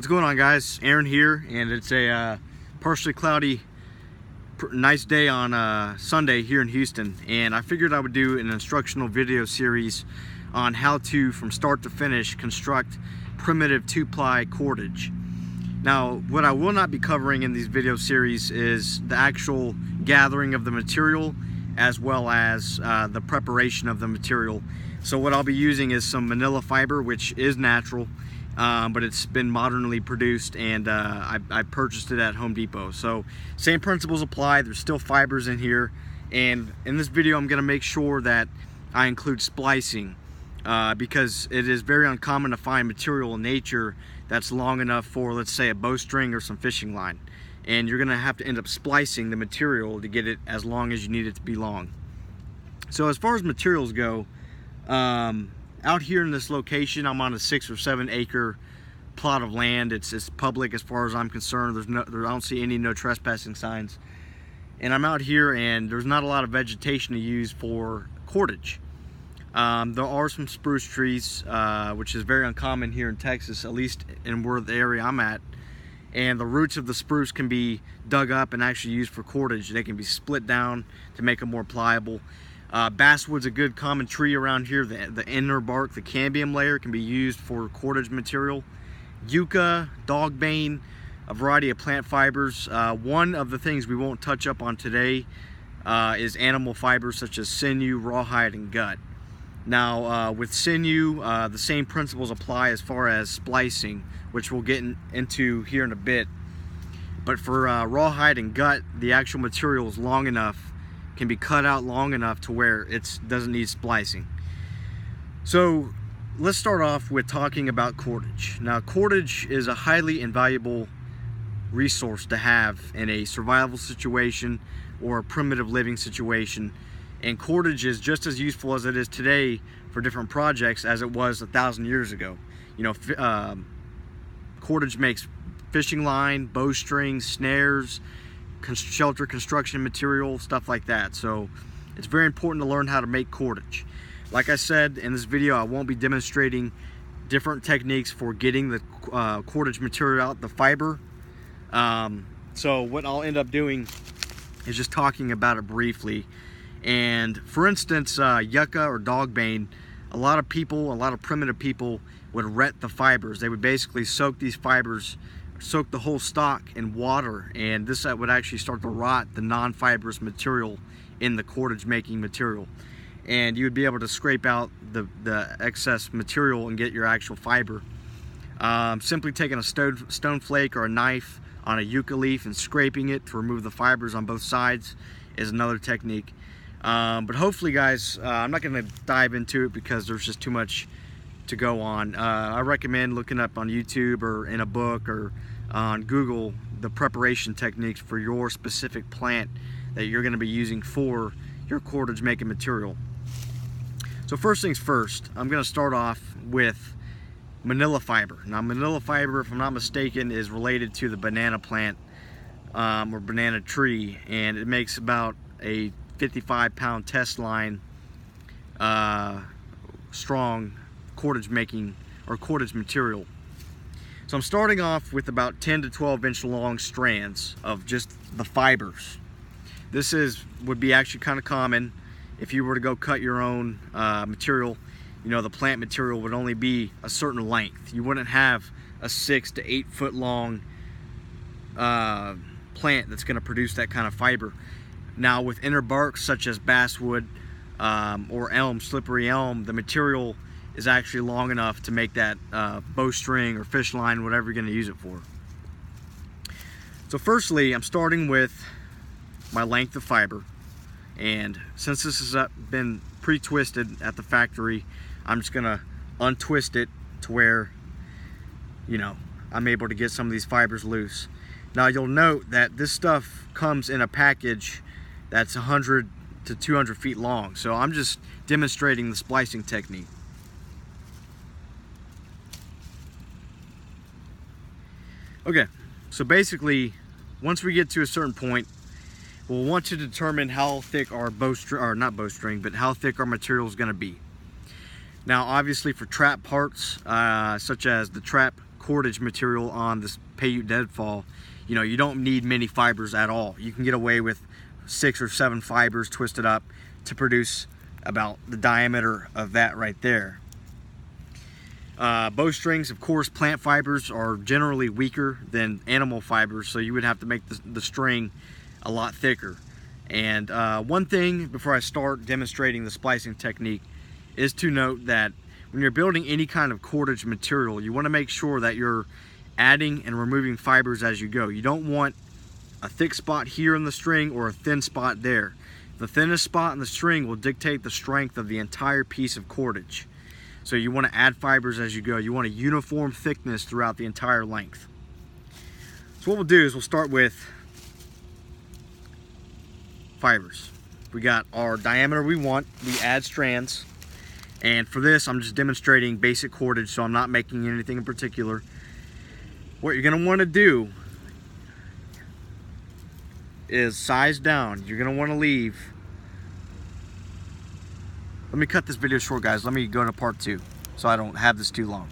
What's going on, guys? Aaron here, and it's a partially cloudy, nice day on Sunday here in Houston, and I figured I would do an instructional video series on how to, from start to finish, construct primitive 2-ply cordage. Now, what I will not be covering in these video series is the actual gathering of the material as well as the preparation of the material. So what I'll be using is some manila fiber, which is natural, but it's been modernly produced, and I purchased it at Home Depot. So same principles apply. There's still fibers in here, and in this video I'm going to make sure that I include splicing because it is very uncommon to find material in nature that's long enough for, let's say, a bowstring or some fishing line, and you're going to have to end up splicing the material to get it as long as you need it to be long. So as far as materials go, out here in this location, I'm on a 6 or 7 acre plot of land. It's public as far as I'm concerned. I don't see any no trespassing signs, and I'm out here and there's not a lot of vegetation to use for cordage. There are some spruce trees, which is very uncommon here in Texas, at least in the area I'm at, and the roots of the spruce can be dug up and actually used for cordage. They can be split down to make them more pliable. Basswood's a good common tree around here. The inner bark, the cambium layer, can be used for cordage material. Yucca, dogbane, a variety of plant fibers. One of the things we won't touch up on today is animal fibers such as sinew, rawhide, and gut. Now with sinew, the same principles apply as far as splicing, which we'll get into here in a bit. But for rawhide and gut, the actual material is long enough, can be cut out long enough to where it doesn't need splicing. So let's start off with talking about cordage. Now, cordage is a highly invaluable resource to have in a survival situation or a primitive living situation, and cordage is just as useful as it is today for different projects as it was 1,000 years ago. You know, cordage makes fishing line, bowstrings, snares, shelter construction material, stuff like that. So it's very important to learn how to make cordage. Like I said in this video, I won't be demonstrating different techniques for getting the cordage material out, the fiber. So what I'll end up doing is just talking about it briefly. And for instance, yucca or dogbane, a lot of primitive people would ret the fibers. They would basically soak these fibers, soak the whole stalk in water, and this would actually start to rot the non-fibrous material in the cordage making material, and you would be able to scrape out the excess material and get your actual fiber. Simply taking a stone flake or a knife on a yucca leaf and scraping it to remove the fibers on both sides is another technique. But hopefully, guys, I'm not going to dive into it because there's just too much to go on. I recommend looking up on YouTube or in a book or on Google the preparation techniques for your specific plant that you're going to be using for your cordage making material. So first things first, I'm going to start off with manila fiber. Now, manila fiber, if I'm not mistaken, is related to the banana plant or banana tree, and it makes about a 55-pound test line strong cordage making or cordage material. So I'm starting off with about 10 to 12 inch long strands of just the fibers. This would be actually kind of common if you were to go cut your own material. You know, the plant material would only be a certain length. You wouldn't have a 6 to 8 foot long plant that's going to produce that kind of fiber. Now with inner barks such as basswood or elm, slippery elm, the material is actually long enough to make that bowstring or fish line, whatever you're going to use it for. So firstly, I'm starting with my length of fiber, and since this has been pre-twisted at the factory, I'm just going to untwist it to where, you know, I'm able to get some of these fibers loose. Now you'll note that this stuff comes in a package that's 100 to 200 feet long, so I'm just demonstrating the splicing technique. Okay, so basically, once we get to a certain point, we'll want to determine how thick our how thick our material is going to be. Now, obviously, for trap parts, such as the trap cordage material on this Paiute deadfall, you know, you don't need many fibers at all. You can get away with 6 or 7 fibers twisted up to produce about the diameter of that right there. Bowstrings, of course, plant fibers are generally weaker than animal fibers, so you would have to make the string a lot thicker. And one thing before I start demonstrating the splicing technique is to note that when you're building any kind of cordage material, you want to make sure that you're adding and removing fibers as you go. You don't want a thick spot here in the string or a thin spot there. The thinnest spot in the string will dictate the strength of the entire piece of cordage. So you want to add fibers as you go. You want a uniform thickness throughout the entire length. So what we'll do is we'll start with fibers. We got our diameter we want. We add strands. And for this, I'm just demonstrating basic cordage, so I'm not making anything in particular. What you're going to want to do is size down. You're going to want to leave. Let me cut this video short, guys. Let me go to part 2 so I don't have this too long.